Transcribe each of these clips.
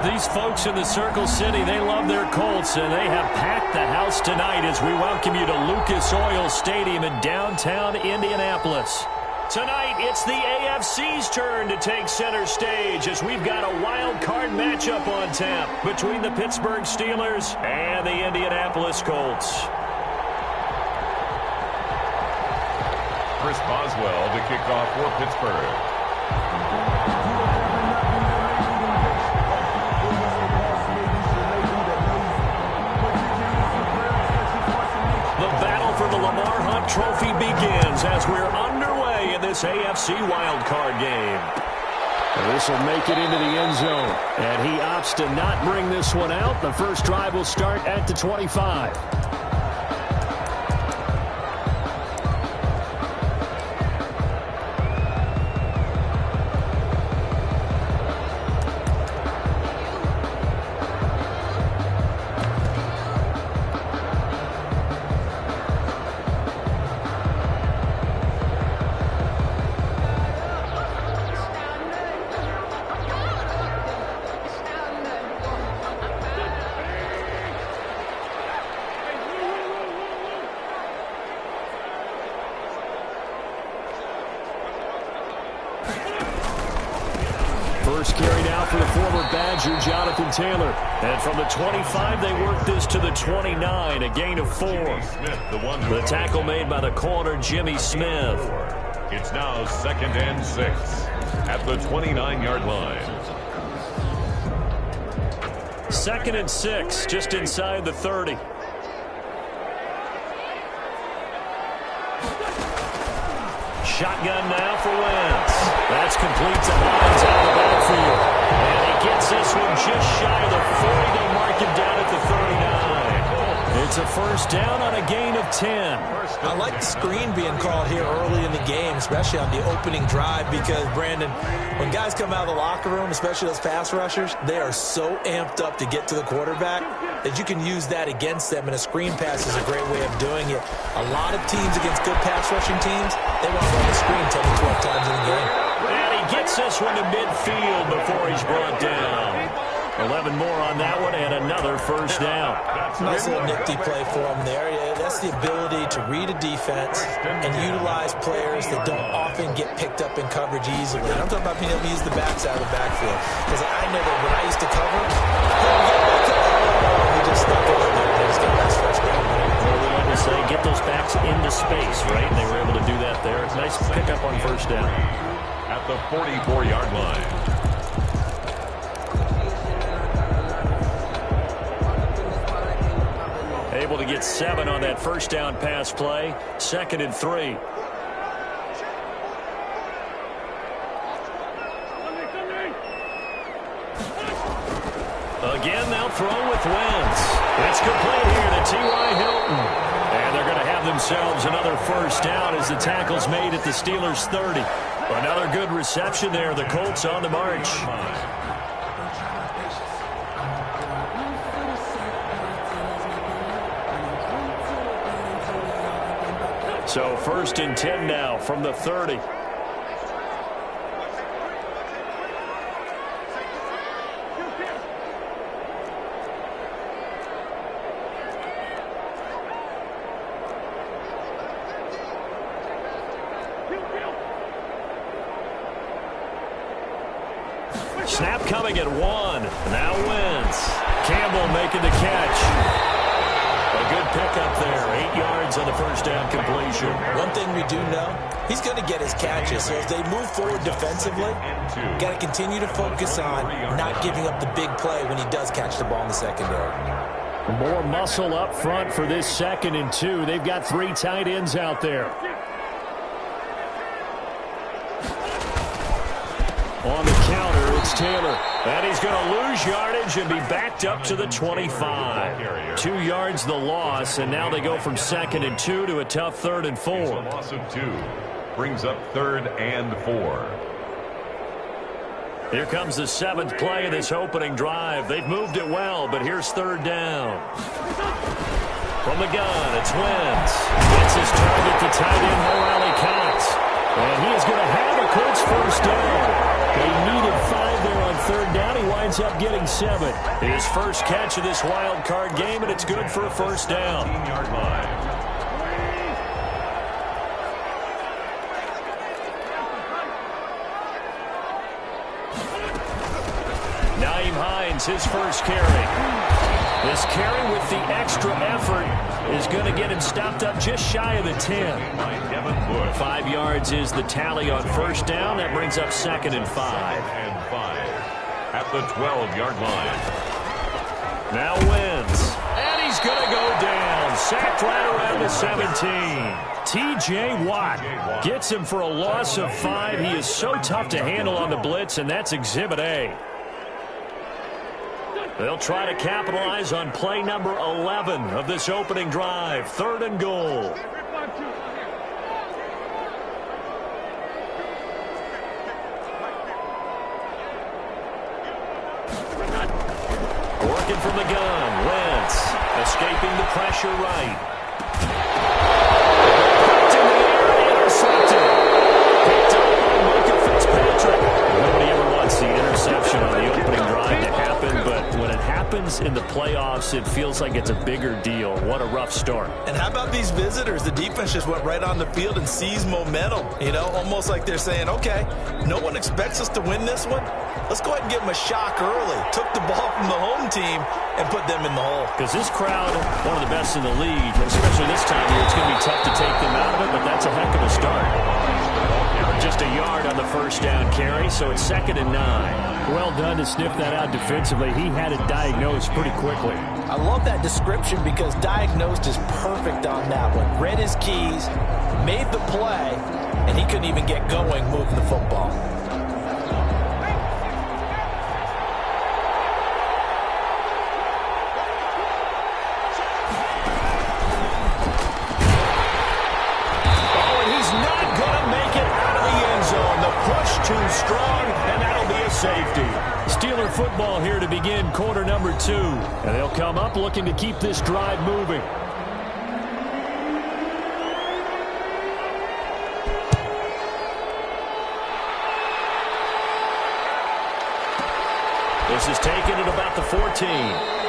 These folks in the Circle City, they love their Colts, and they have packed the house tonight as we welcome you to Lucas Oil Stadium in downtown Indianapolis. Tonight, it's the AFC's turn to take center stage as we've got a wild card matchup on tap between the Pittsburgh Steelers and the Indianapolis Colts. Chris Boswell to kick off for Pittsburgh. The Lamar Hunt Trophy begins as we're underway in this AFC wildcard game. This will make it into the end zone, and he opts to not bring this one out. The first drive will start at the 25. First carried out for the former Badger, Jonathan Taylor. And from the 25, they work this to the 29, a gain of 4. The tackle made by the corner, Jimmy Smith. It's now 2nd and 6 at the 29-yard line. 2nd and 6, just inside the 30. Shotgun now for Wentz. That's complete to Hines out of the backfield. And he gets this one just shy of the 40. They mark him down at the 39. It's a first down on a gain of 10. I like the screen being called here early in the game, especially on the opening drive, because, Brandon, when guys come out of the locker room, especially those pass rushers, they are so amped up to get to the quarterback that you can use that against them, and a screen pass is a great way of doing it. A lot of teams against good pass rushing teams, they want to run the screen 10 to 12 times in the game. And he gets this one to midfield before he's brought down. 11 more on that one and another first down. Nice little nifty play for him there. Yeah, that's the ability to read a defense and utilize players that don't often get picked up in coverage easily. And I'm talking about being able to use the backs out of the backfield. Because I know that when I used to cover, he just stuck it in there. They just got that first down. Well, we like to say, get those backs into space, right? And they were able to do that there. Nice pickup on first down. At the 44-yard line. Able to get 7 on that first down pass play. 2nd and 3. Again, they'll throw with Wentz. It's complete here to T.Y. Hilton. And they're going to have themselves another first down as the tackle's made at the Steelers' 30. Another good reception there. The Colts on the march. So 1st and 10 now from the 30. Snap coming at 1. Now Wentz. Campbell making the catch. A good pickup there. 8 yards on the first down completion. One thing we do know, he's going to get his catches. So as they move forward defensively, got to continue to focus on not giving up the big play when he does catch the ball in the secondary. More muscle up front for this 2nd and 2. They've got 3 tight ends out there. On the counter, it's Taylor. And he's going to lose yardage and be backed up to the 25. 2 yards the loss, and now they go from 2nd and 2 to a tough 3rd and 4. A loss of 2 brings up 3rd and 4. Here comes the 7th play of this opening drive. They've moved it well, but here's 3rd down. From the gun, it's Wentz. Gets his target to tight end Morale Cox. And he is going to have a Colts first down. They needed 5 there on 3rd down. He winds up getting 27. His first catch of this wild card game, and it's good for a first down. 15-yard line. His first carry. This carry with the extra effort is going to get him stopped up just shy of the 10. 5 yards is the tally on first down. That brings up 2nd and 5. At the 12-yard line. Now Wentz. And he's going to go down. Sacked right around the 17. T.J. Watt gets him for a loss of 5. He is so tough to handle on the blitz, and that's Exhibit A. They'll try to capitalize on play number 11 of this opening drive. 3rd and goal. Working from the gun. Wentz escaping the pressure right. Picked in the air, intercepted. Picked up by Micah Fitzpatrick. Nobody ever wants the interception on the opening drive to happen, but when it happens in the playoffs, it feels like it's a bigger deal. What a rough start. And how about these visitors? The defense just went right on the field and seized momentum. You know, almost like they're saying, okay, no one expects us to win this one. Let's go ahead and give them a shock early. Took the ball from the home team and put them in the hole. Because this crowd, one of the best in the league, especially this time of year, it's going to be tough to take them out of it, but that's a heck of a start. Just a yard on the first down carry, so it's 2nd and 9. Well done to sniff that out defensively. He had it diagnosed pretty quickly. I love that description because diagnosed is perfect on that one. Read his keys, made the play, and he couldn't even get going moving the football. Too strong, and that'll be a safety. Steeler football here to begin quarter number 2. And they'll come up looking to keep this drive moving. This is taken at about the 14.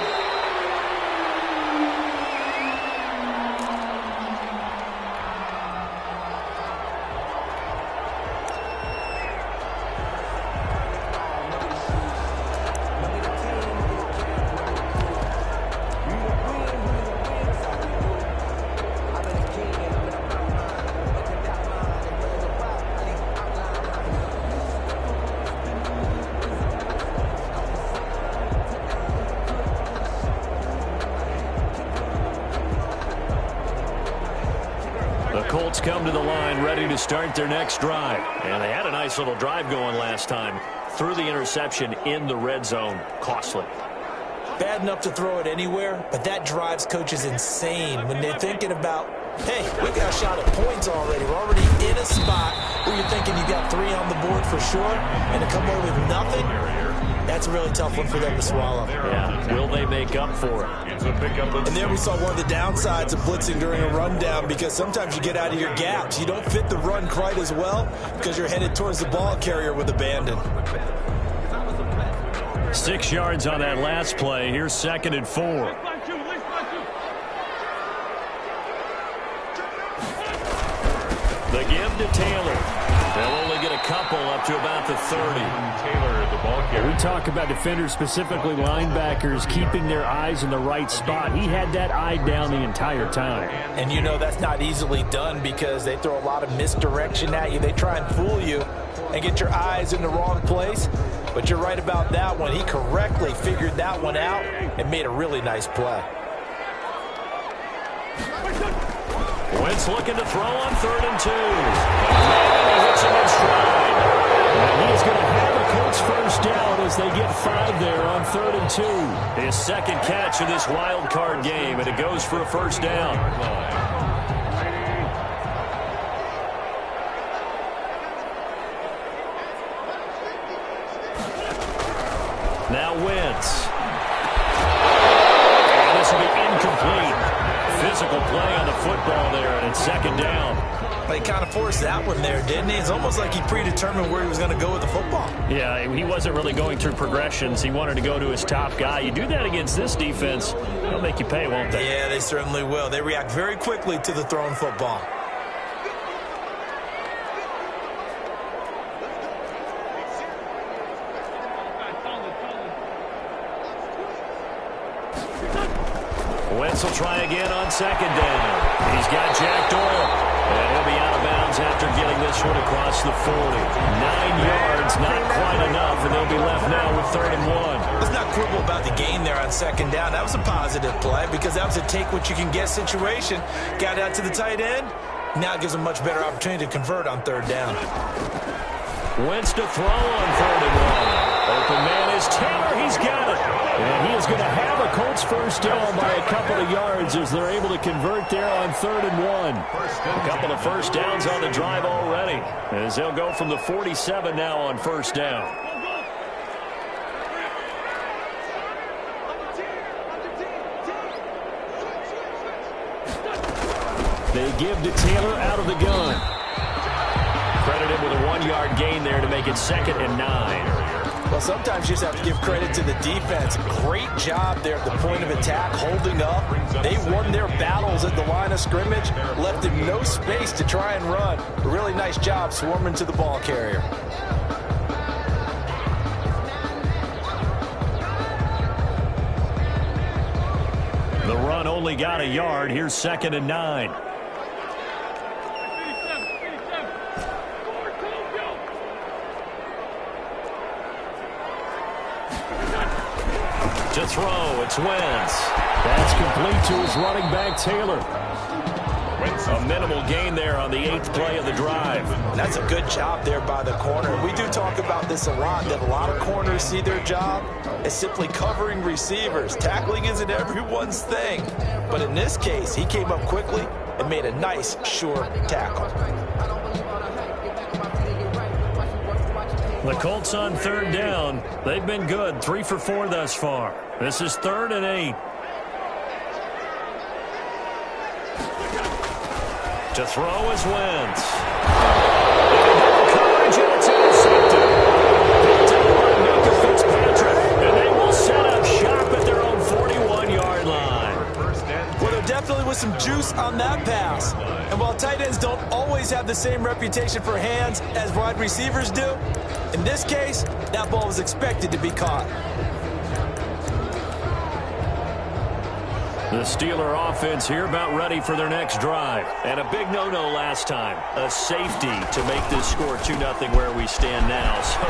Colts come to the line ready to start their next drive. And they had a nice little drive going last time. Threw the interception in the red zone. Costly. Bad enough to throw it anywhere, but that drives coaches insane when they're thinking about, hey, we got a shot at points already. We're already in a spot where you're thinking you got 3 on the board for sure, and to come away with nothing, that's a really tough one for them to swallow. Yeah, will they make up for it? And there we saw one of the downsides of blitzing during a rundown because sometimes you get out of your gaps. You don't fit the run quite as well because you're headed towards the ball carrier with abandon. 6 yards on that last play. Here's 2nd and 4. The give to Taylor. They'll only get a couple up to about the 30. Taylor, the ball carrier. We talk about defenders, specifically linebackers, keeping their eyes in the right spot. He had that eye down the entire time. And you know that's not easily done because they throw a lot of misdirection at you. They try and fool you and get your eyes in the wrong place. But you're right about that one. He correctly figured that one out and made a really nice play. Wentz looking to throw on 3rd and 2. And he hits him in stride. And he is going to have a Colts first down as they get 5 there on 3rd and 2. His second catch of this wild card game, and it goes for a first down. Now Wentz. And this will be incomplete. Physical play on the football there, and it's 2nd down. He kind of forced that one there, didn't he? It's almost like he predetermined where he was going to go with the football. Yeah, he wasn't really going through progressions. He wanted to go to his top guy. You do that against this defense, they'll make you pay, won't they? Yeah, they certainly will. They react very quickly to the thrown football. Wentz will try again on second down. He's got Jack Doyle. And he'll be out of bounds after getting this one across the 40. 9 yards, not quite enough, and they'll be left now with 3rd and 1. Let's not quibble about the gain there on second down. That was a positive play because that was a take-what-you-can-get situation. Got out to the tight end. Now it gives them a much better opportunity to convert on 3rd down. Wentz to throw on 3rd and 1. Open man is Taylor. He's got it. And he is going to have a Colts first down by a couple of yards as they're able to convert there on 3rd and 1. A couple of first downs on the drive already as they'll go from the 47 now on first down. They give to Taylor out of the gun. Credited with a 1-yard gain there to make it 2nd and 9. Well, sometimes you just have to give credit to the defense. Great job there at the point of attack, holding up. They won their battles at the line of scrimmage, left him no space to try and run. A really nice job swarming to the ball carrier. The run only got a yard. Here's 2nd and 9. To throw, it's Wentz. That's complete to his running back, Taylor. A minimal gain there on the 8th play of the drive. And that's a good job there by the corner. We do talk about this a lot, that a lot of corners see their job as simply covering receivers. Tackling isn't everyone's thing. But in this case, he came up quickly and made a nice, sure tackle. The Colts on 3rd down. They've been good, 3 for 4 thus far. This is 3rd and 8. To throw is Wentz. Coverage, and it's intercepted. Picked up by Minka Fitzpatrick, and they will set up shop at their own 41-yard line. Well, there definitely was some juice on that pass. And while tight ends don't always have the same reputation for hands as wide receivers do, in this case, that ball was expected to be caught. The Steeler offense here about ready for their next drive. And a big no-no last time. A safety to make this score 2-0 where we stand now. So,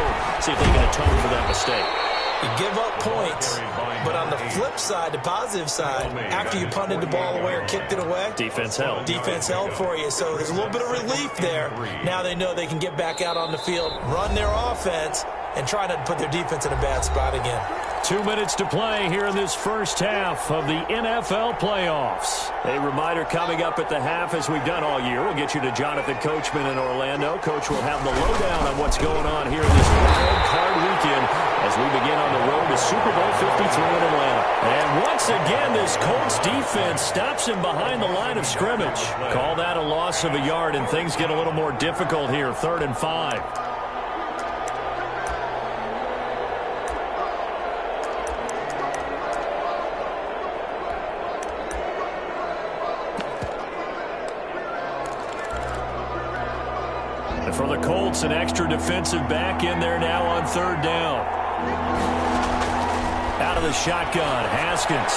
see if they can atone for that mistake. You give up points, but on the flip side, the positive side, after you punted the ball away or kicked it away, defense held. Defense held for you, so there's a little bit of relief there. Now they know they can get back out on the field, run their offense, and try not to put their defense in a bad spot again. 2 minutes to play here in this first half of the NFL playoffs. A reminder coming up at the half, as we've done all year. We'll get you to Jonathan Coachman in Orlando. Coach will have the lowdown on what's going on here in this wild card weekend as we begin on the road to Super Bowl 53 in Atlanta. And once again, this Colts defense stops him behind the line of scrimmage. Call that a loss of a yard, and things get a little more difficult here. 3rd and 5. For the Colts, an extra defensive back in there now on 3rd down. Out of the shotgun, Haskins.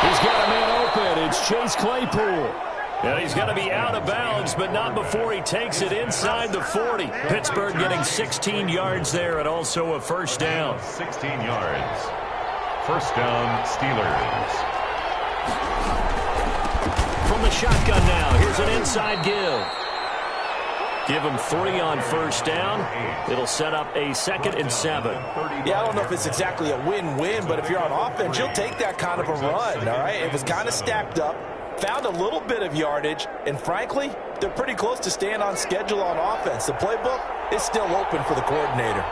He's got a man open. It's Chase Claypool. And he's going to be out of bounds, but not before he takes it inside the 40. Pittsburgh getting 16 yards there and also a first down. 16 yards. First down, Steelers. From the shotgun now, here's an inside give. Give him 3 on first down. It'll set up a 2nd and 7. Yeah, I don't know if it's exactly a win-win, but if you're on offense, you'll take that kind of a run, all right? It was kind of stacked up, found a little bit of yardage, and frankly, they're pretty close to staying on schedule on offense. The playbook is still open for the coordinator.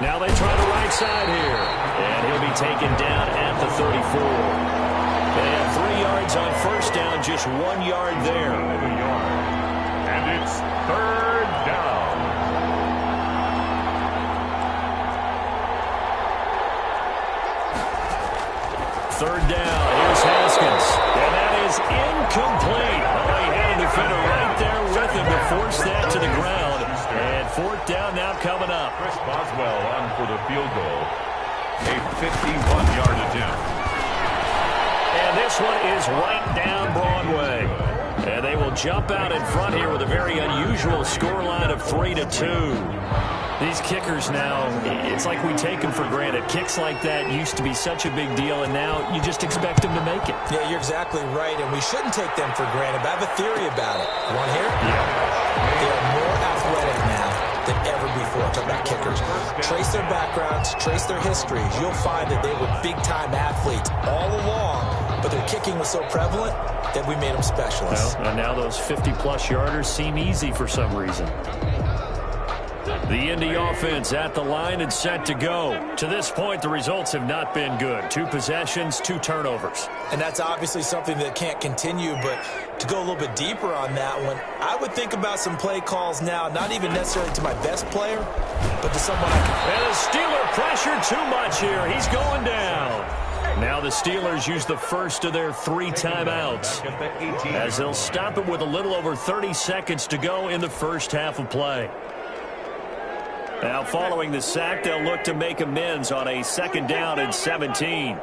Now they try the right side here, and he'll be taken down at the 34. And 3 yards on first down, just 1 yard there. And it's third down. Third down. Here's Haskins. And that is incomplete. Oh, he had a defender right there with him to force that to the ground. And fourth down now coming up. Chris Boswell on for the field goal. A 51-yard attempt. And this one is right down Broadway. And they will jump out in front here with a very unusual scoreline of 3-2. These kickers now, it's like we take them for granted. Kicks like that used to be such a big deal, and now you just expect them to make it. Yeah, you're exactly right, and we shouldn't take them for granted. But I have a theory about it. You want to hear? Yeah. They are more athletic now than ever before. I'm talking about kickers. Trace their backgrounds, trace their histories. You'll find that they were big-time athletes all along, but their kicking was so prevalent that we made them specialists. Well, and now those 50-plus yarders seem easy for some reason. The Indy offense at the line and set to go. To this point, the results have not been good. 2 possessions, 2 turnovers. And that's obviously something that can't continue, but to go a little bit deeper on that one, I would think about some play calls now, not even necessarily to my best player, but to someone I can... And the Steeler pressure too much here. He's going down. Now the Steelers use the first of their 3 timeouts, as they'll stop it with a little over 30 seconds to go in the first half of play. Now, following the sack, they'll look to make amends on a 2nd down and 17.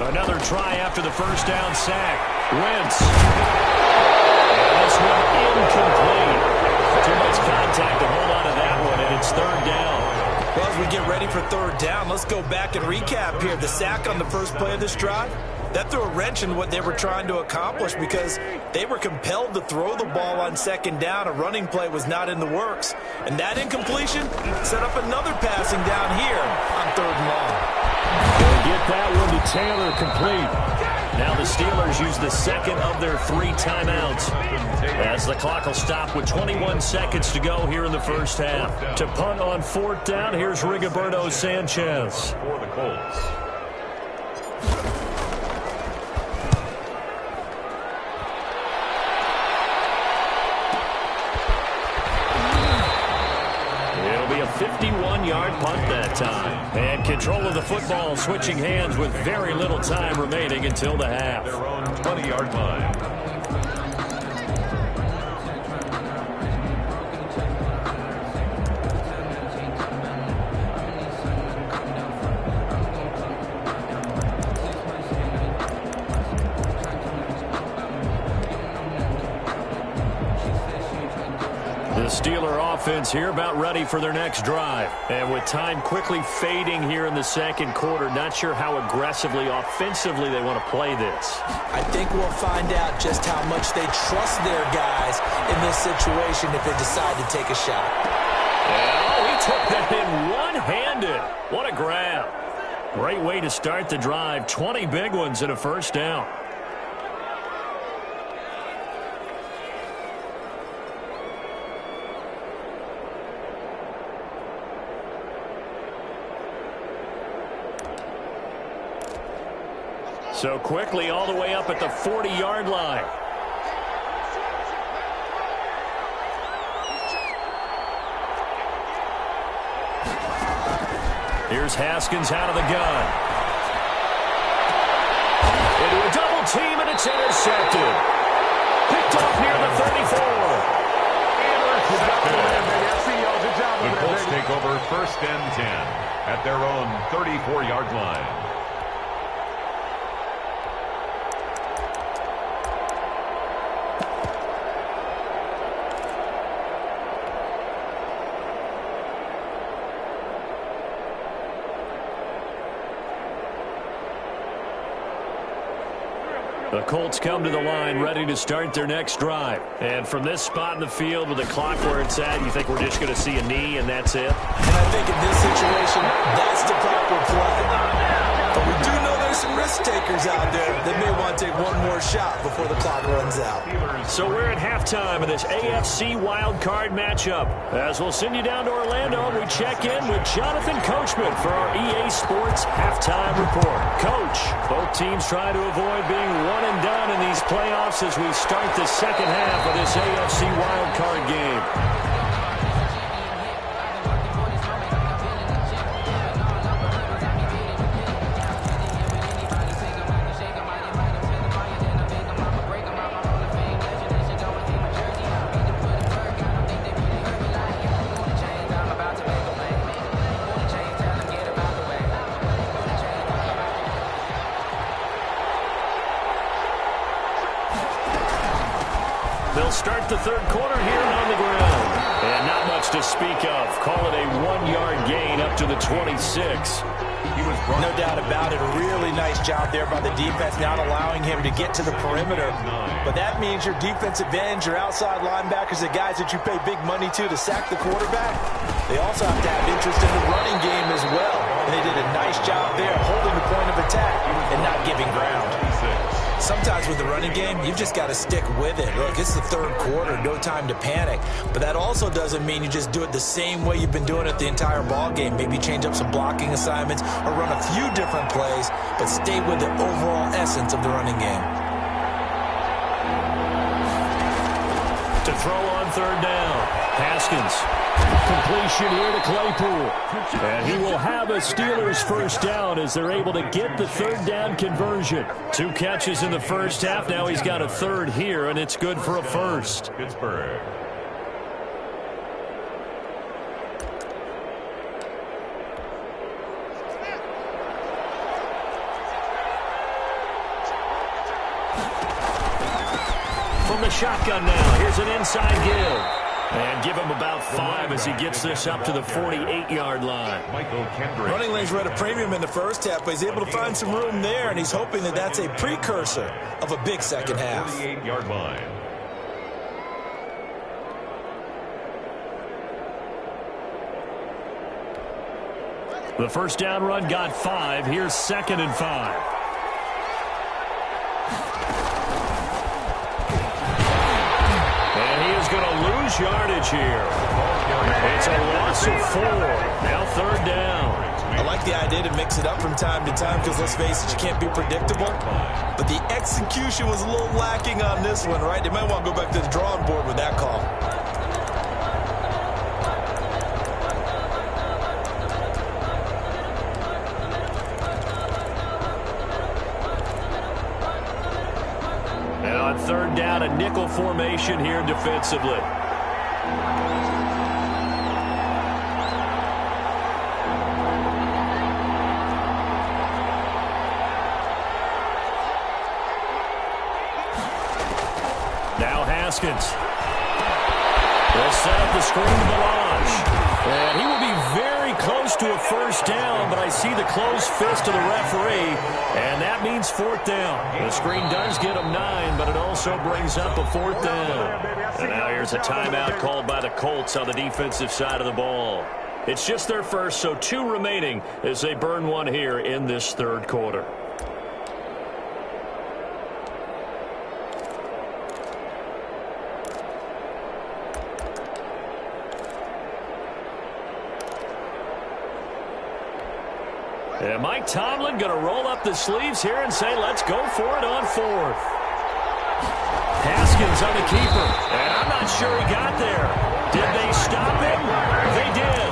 Another try after the first down sack. Wentz. And this one incomplete. Too much contact to hold on to that one, and it's 3rd down. Well, as we get ready for 3rd down, let's go back and recap here. The sack on the first play of this drive, that threw a wrench in what they were trying to accomplish because they were compelled to throw the ball on 2nd down. A running play was not in the works. And that incompletion set up another passing down here on 3rd and long. They'll get that one to Taylor complete. Now the Steelers use the 2nd of their 3 timeouts as the clock will stop with 21 seconds to go here in the first half. To punt on 4th down, here's Rigoberto Sanchez. For the Colts. It'll be a 51-yard punt that time. And control of the football switching hands with very little time remaining until the half. Their own 20-yard line. Steeler offense here about ready for their next drive. And with time quickly fading here in the 2nd quarter, not sure how aggressively, offensively they want to play this. I think we'll find out just how much they trust their guys in this situation if they decide to take a shot. Oh, he took that in one-handed. What a grab. Great way to start the drive. 20 big ones and a first down. So quickly all the way up at the 40-yard line. Here's Haskins out of the gun. Into a double team, and it's intercepted. Picked off near the 34. The Colts take over 1st and 10 at their own 34-yard line. The Colts come to the line ready to start their next drive. And from this spot in the field with the clock where it's at, you think we're just going to see a knee and that's it? And I think in this situation, that's the proper play. But we do know there's some risk takers out there that may want to take one more shot before the clock runs out. So we're at halftime of this AFC wildcard matchup. As we'll send you down to Orlando, we check in with Jonathan Coachman for our EA Sports Halftime Report. Coach, both teams try to avoid being one and done in these playoffs as we start the second half of this AFC wildcard game. They'll start the third quarter here on the ground. And not much to speak of. Call it a 1-yard gain up to the 26. No doubt about it. A really nice job there by the defense, not allowing him to get to the perimeter. But that means your defensive ends, your outside linebackers, the guys that you pay big money to sack the quarterback, they also have to have interest in the running game as well. And they did a nice job there holding the point of attack and not giving ground. Sometimes with the running game, you've just got to stick with it. Look, it's the third quarter, no time to panic. But that also doesn't mean you just do it the same way you've been doing it the entire ball game. Maybe change up some blocking assignments or run a few different plays, but stay with the overall essence of the running game. To throw on third down, Haskins. Completion here to Claypool. And he will have a Steelers first down as they're able to get the third down conversion. 2 catches in the first half. Now he's got a third here, and it's good for a first. Pittsburgh. From the shotgun now, here's an inside give. And give him about 5 as he gets this up to the 48-yard line. Running lanes were at a premium in the first half, but he's able to find some room there, and he's hoping that that's a precursor of a big second half. 48-yard line. The first down run got 5. Here's 2nd and 5. Yardage here. It's a loss of 4. Now third down. I like the idea to mix it up from time to time because, let's face it, you can't be predictable. But the execution was a little lacking on this one, right? They might want to go back to the drawing board with that call. And on third down, a nickel formation here defensively. Now Haskins. They'll set up the screen to Melange. And he will be very close to a first down, but I see the closed fist of the referee, and that means 4th down. The screen does get him 9, but it also brings up a 4th down. And now here's a timeout called by the Colts on the defensive side of the ball. It's just their first, so 2 remaining as they burn one here in this third quarter. And Mike Tomlin going to roll up the sleeves here and say, let's go for it on 4th. Haskins on the keeper. And I'm not sure he got there. Did they stop him? They did.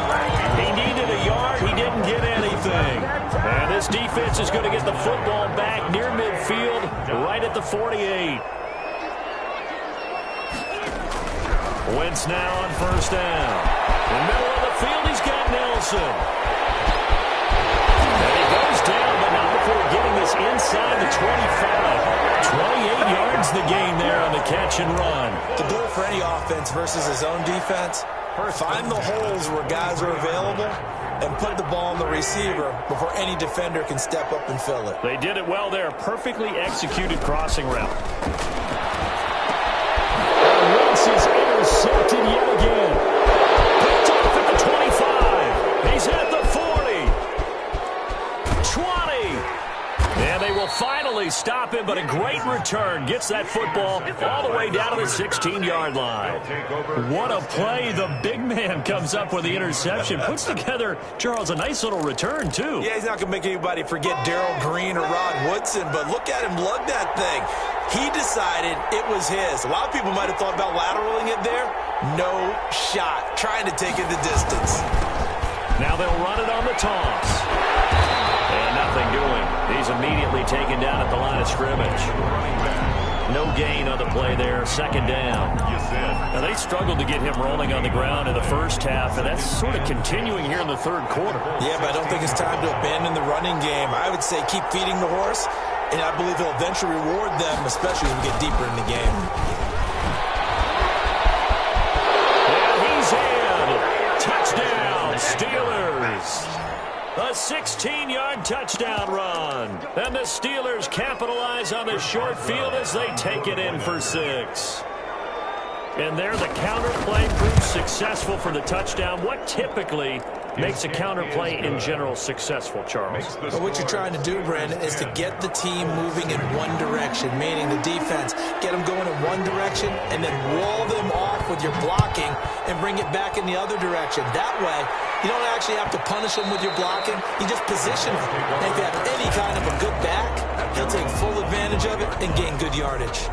He needed a yard. He didn't get anything. And this defense is going to get the football back near midfield, right at the 48. Wentz now on first down. In the middle of the field, he's got Nelson. Down, but not before getting this inside the 25. 28 yards the gain there on the catch and run. The goal for any offense versus his own defense, find the holes where guys are available and put the ball on the receiver before any defender can step up and fill it. They did it well there. Perfectly executed crossing route. And Wentz is intercepted yet again. Picked off at the 25. He's at the 40. 20. And able to finally stop him, but a great return. Gets that football all the way down to the 16-yard line. What a play. The big man comes up with the interception. Puts together, Charles, a nice little return, too. Yeah, he's not going to make anybody forget Darrell Green or Rod Woodson, but look at him lug that thing. He decided it was his. A lot of people might have thought about lateraling it there. No shot. Trying to take it the distance. Now they'll run it on the toss. And nothing doing. He's immediately taken down at the line of scrimmage. No gain on the play there. Second down. Now they struggled to get him rolling on the ground in the first half, and that's sort of continuing here in the third quarter. Yeah, but I don't think it's time to abandon the running game. I would say keep feeding the horse, and I believe he'll eventually reward them, especially as we get deeper in the game. And he's in. Touchdown, Steelers. A 16-yard touchdown run. And the Steelers capitalize on the short field as they take it in for 6. And there the counter play proves successful for the touchdown. What typically makes a counter play in general successful, Charles? But what you're trying to do, Brandon, is to get the team moving in one direction, meaning the defense, get them going in one direction and then wall them off with your blocking and bring it back in the other direction. That way, you don't actually have to punish them with your blocking. You just position them. And if you have any kind of a good back, he'll take full advantage of it and gain good yardage.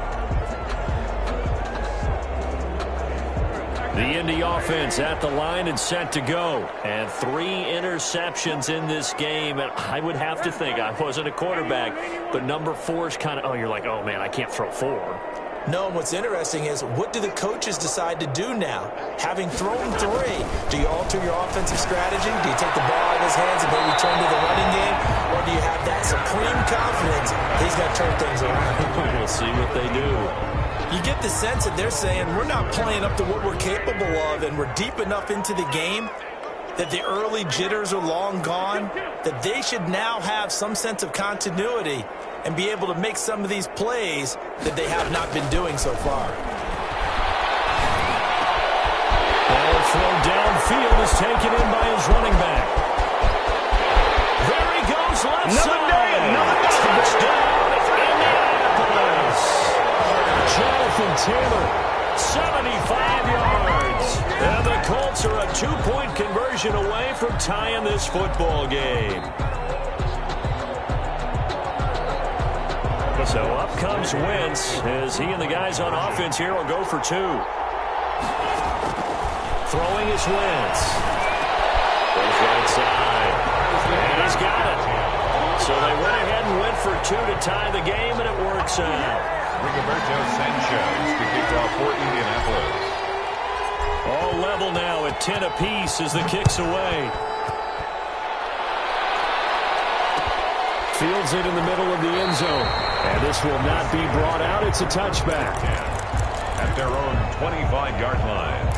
The Indy offense at the line and set to go. And 3 interceptions in this game. And I would have to think, I wasn't a quarterback, but number 4 is kind of, you're like, oh, man, I can't throw 4. No, what's interesting is what do the coaches decide to do now? Having thrown 3, do you alter your offensive strategy? Do you take the ball out of his hands and maybe turn to the running game? Or do you have that supreme confidence he's going to turn things around? We'll see what they do. You get the sense that they're saying we're not playing up to what we're capable of, and we're deep enough into the game that the early jitters are long gone, that they should now have some sense of continuity and be able to make some of these plays that they have not been doing so far. Ball throw downfield is taken in by his running back. There he goes, left side. Another touchdown, Indianapolis. Jonathan Taylor, 75 yards. And the Colts are a 2-point conversion away from tying this football game. So up comes Wentz as he and the guys on offense here will go for 2. Throwing is Wentz. Goes right side. And he's got it. So they went ahead and went for 2 to tie the game, and it works out. Rigoberto Sanchez to kick off for Indianapolis. All level now at 10 apiece as the kick's away. Fields it in the middle of the end zone. And this will not be brought out. It's a touchback. At their own 25-yard line.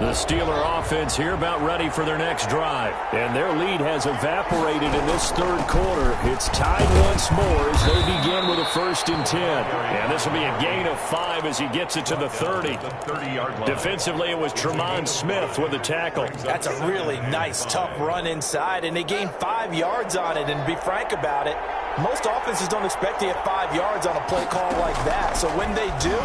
The Steeler offense here about ready for their next drive. And their lead has evaporated in this third quarter. It's tied once more as they begin with a 1st and 10. And this will be a gain of 5 as he gets it to the 30. Defensively, it was Tremont Smith with the tackle. That's a really nice, tough run inside, and they gained 5 yards on it. And to be frank about it, most offenses don't expect to get 5 yards on a play call like that. So when they do,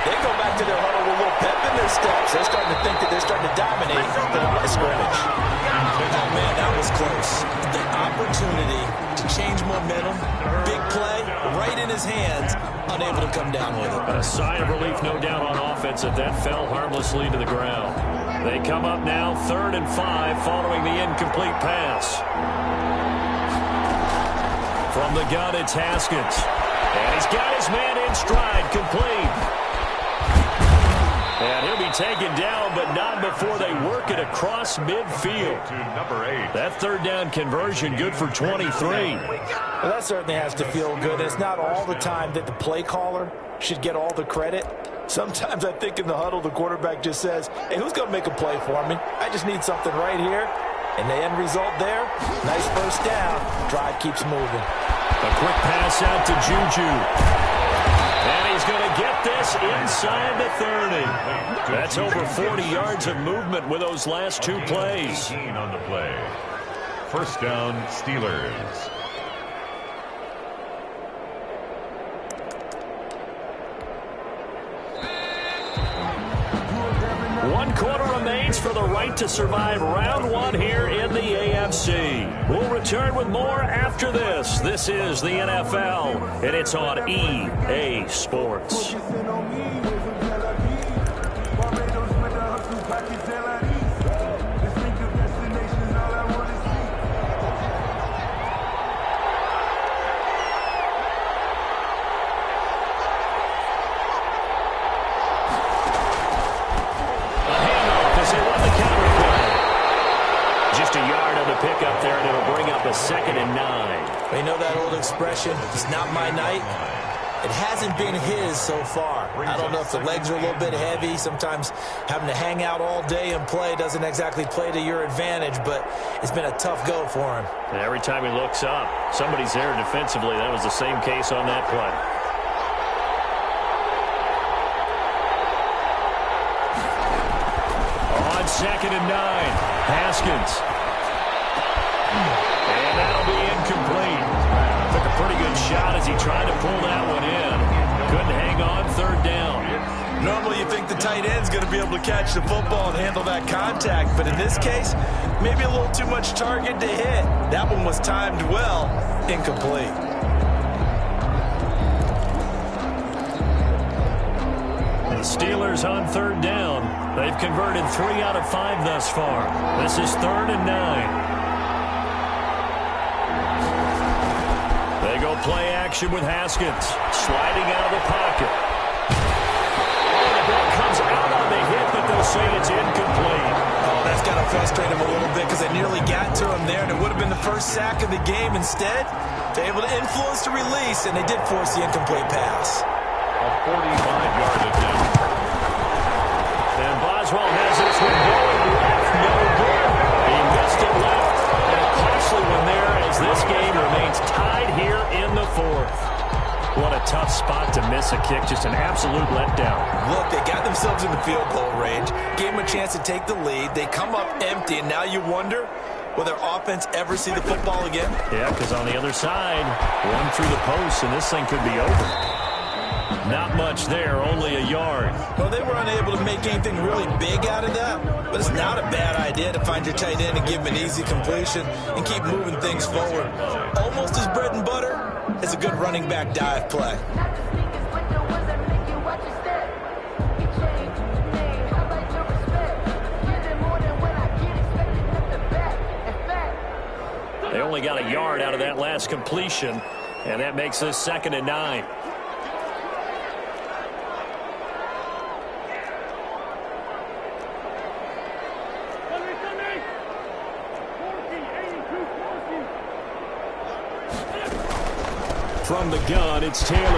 they go back to their huddle with a little pep in their steps. They're starting to think that they're starting to dominate the line of scrimmage. Oh, man, that was close. The opportunity to change momentum, big play, right in his hands, unable to come down with it. A sigh of relief, no doubt, on offense that fell harmlessly to the ground. They come up now 3rd and 5 following the incomplete pass. From the gun, it's Haskins. And he's got his man in stride, complete. And he'll be taken down, but not before they work it across midfield. To number 8. That third down conversion good for 23. Well, that certainly has to feel good. It's not all the time that the play caller should get all the credit. Sometimes I think in the huddle, the quarterback just says, hey, who's going to make a play for me? I just need something right here. And the end result there, nice first down. Drive keeps moving. A quick pass out to Juju. And he's going to get this inside the 30. That's over 40 yards of movement with those last 2 plays. 18 on the play. First down, Steelers. One quarter remains for the right to survive round 1 here in the AFC. We'll return with more after this. This is the NFL, and it's on EA Sports. Pickup there, and it'll bring up a 2nd and 9. You know that old expression, it's not my night? It hasn't been his so far. I don't know if the legs are a little bit heavy. Sometimes having to hang out all day and play doesn't exactly play to your advantage, but it's been a tough go for him. And every time he looks up, somebody's there defensively. That was the same case on that play. On 2nd and 9, Haskins. And that'll be incomplete. Took a pretty good shot as he tried to pull that one in. Couldn't hang on 3rd down. Normally you think the tight end's going to be able to catch the football and handle that contact, but in this case, maybe a little too much target to hit. That one was timed well. Incomplete. The Steelers on 3rd down. They've converted 3 out of 5 thus far. This is 3rd and 9. They go play action with Haskins. Sliding out of the pocket. And the ball comes out on the hit, but they'll say it's incomplete. Oh, that's got to frustrate him a little bit because they nearly got to him there, and it would have been the first sack of the game. Instead, they're able to influence the release, and they did force the incomplete pass. A 45-yard attempt. And Boswell has this one going left. No good. He missed it left. And a costly one there as this game remains tied here in the 4th. What a tough spot to miss a kick. Just an absolute letdown. Look, they got themselves in the field goal range, gave them a chance to take the lead. They come up empty, and now you wonder, will their offense ever see the football again? Yeah, because on the other side, one through the post, and this thing could be over. Not much there, only a yard. Well, they were unable to make anything really big out of that, but it's not a bad idea to find your tight end and give him an easy completion and keep moving things forward. Almost as bread and butter as a good running back dive play. They only got a yard out of that last completion, and that makes this 2nd and 9. From the gun, it's Taylor. And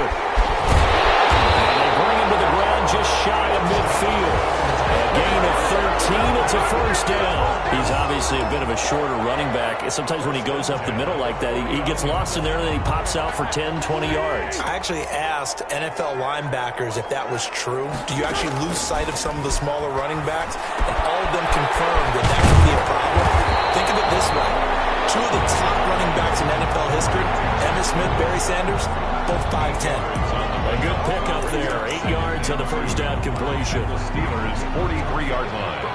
they bring him to the ground just shy of midfield. A gain of 13, it's a first down. He's obviously a bit of a shorter running back. Sometimes when he goes up the middle like that, he gets lost in there and then he pops out for 10, 20 yards. I actually asked NFL linebackers if that was true. Do you actually lose sight of some of the smaller running backs? And all of them confirmed that that could be a problem. Think of it this way. 2 of the top running backs in NFL history, Emmitt Smith, Barry Sanders, both 5'10". A good pickup there. 8 yards on the first down completion. Steelers 43-yard line.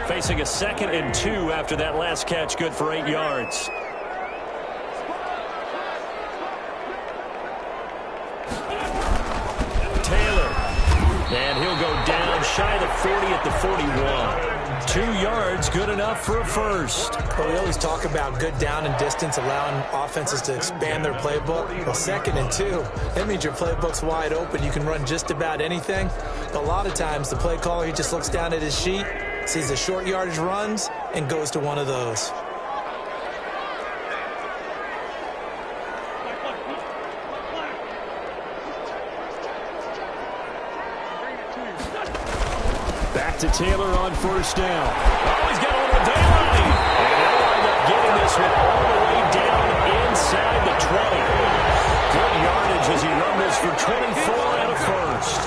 Facing a 2nd and 2 after that last catch, good for 8 yards. Taylor. And he'll go down shy of the 40 at the 41. 2 yards, good enough for a first. Well, we always talk about good down and distance, allowing offenses to expand their playbook. Well, 2nd and 2, that means your playbook's wide open. You can run just about anything. But a lot of times, the play caller, he just looks down at his sheet, sees the short yardage runs, and goes to one of those. Back to Taylor on first down. Oh, he's got a little daylight. And they'll wind up getting this one all the way down inside the 20. Good yardage as he rumbles for 24 and a first.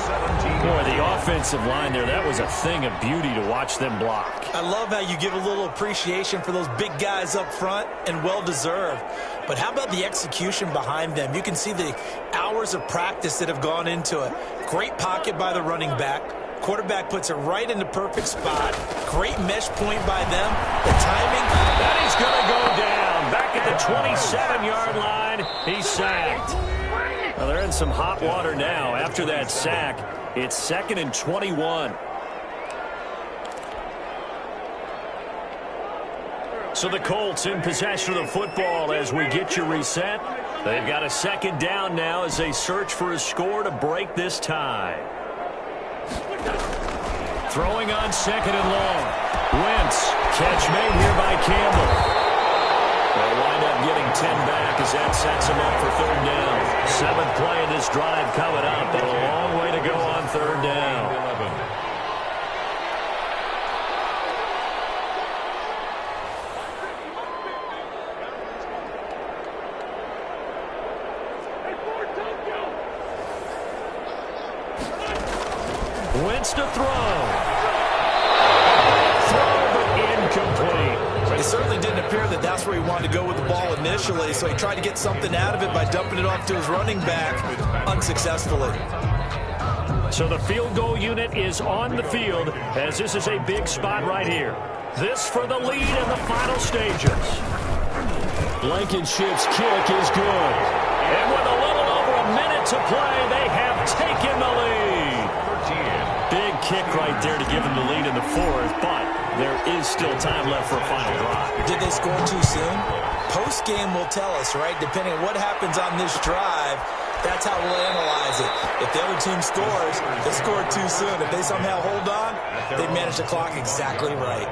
Boy, the offensive line there, that was a thing of beauty to watch them block. I love how you give a little appreciation for those big guys up front, and well-deserved. But how about the execution behind them? You can see the hours of practice that have gone into it. Great pocket by the running back. Quarterback puts it right in the perfect spot. Great mesh point by them. The timing. And he's going to go down. Back at the 27-yard line. He's sacked. Well, they're in some hot water now. After that sack, it's 2nd and 21. So the Colts in possession of the football as we get you reset. They've got a 2nd down now as they search for a score to break this tie. Throwing on 2nd and long. Wentz. Catch made here by Campbell. They'll wind up getting 10 back as that sets them up for 3rd down. 7th play in this drive coming up, but a long way to go on 3rd down. Wentz to throw. It certainly didn't appear that that's where he wanted to go with the ball initially, so he tried to get something out of it by dumping it off to his running back unsuccessfully. So the field goal unit is on the field as this is a big spot right here. This for the lead in the final stages. Blankenship's kick is good. And with a little over a minute to play, they have taken the lead. Big kick right there to give them the lead in the 4th, but there is still time left for a final drive. Did they score too soon? Post-game will tell us, right? Depending on what happens on this drive, that's how we'll analyze it. If the other team scores, they scored too soon. If they somehow hold on, they manage the clock exactly right.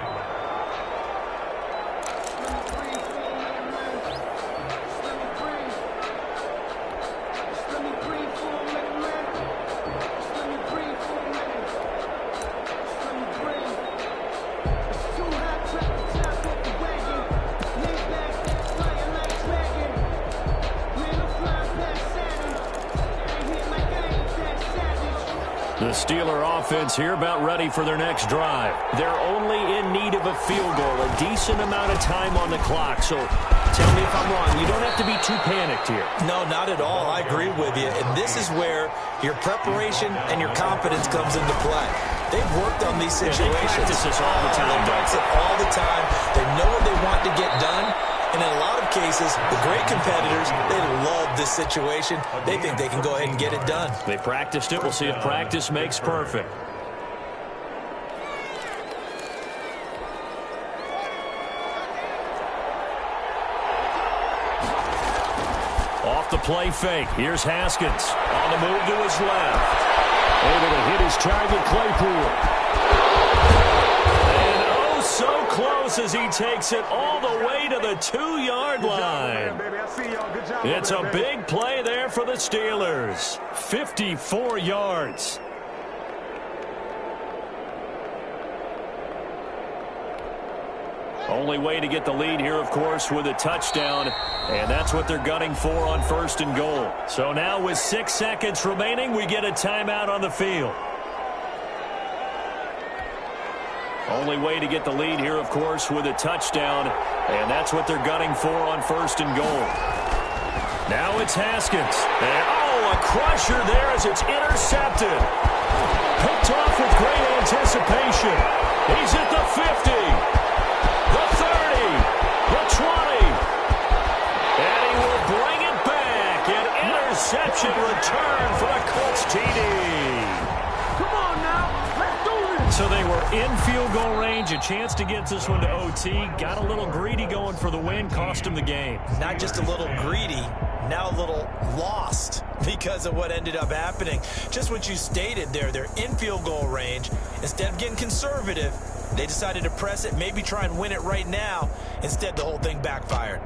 The Steeler offense here about ready for their next drive. They're only in need of a field goal, a decent amount of time on the clock. So tell me if I'm wrong. You don't have to be too panicked here. No, not at all. I agree with you. And this is where your preparation and your confidence comes into play. They've worked on these situations. Yeah, they practice this all the time. They practice it all the time. They know what they want to get done. And in a lot of cases, the great competitors, they love this situation. They think they can go ahead and get it done. They practiced it. We'll see if practice makes perfect. Off the play fake. Here's Haskins. On the move to his left. Able to hit his target, Claypool. So close as he takes it all the way to the 2-yard line. It's a big play there for the Steelers. 54 yards. Only way to get the lead here, of course, with a touchdown. And that's what they're gunning for on 1st and goal. So now with 6 seconds remaining, we get a timeout on the field. Only way to get the lead here, of course, with a touchdown. And that's what they're gunning for on 1st and goal. Now it's Haskins. And, a crusher there as it's intercepted. Picked off with great anticipation. He's at the 50, the 30, the 20. And he will bring it back. An interception return for the Colts TD. Come on now. Let's do this. So they were in field goal range and a chance to get this one to OT. Got a little greedy going for the win. Cost him the game. Not just a little greedy, now a little lost because of what ended up happening. Just what you stated there, they're in field goal range. Instead of getting conservative, they decided to press it, maybe try and win it right now. Instead, the whole thing backfired.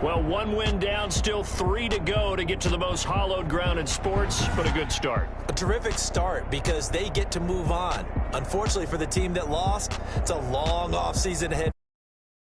Well, one win down, still 3 to go to get to the most hallowed ground in sports, but a good start. A terrific start because they get to move on. Unfortunately for the team that lost, it's a long offseason ahead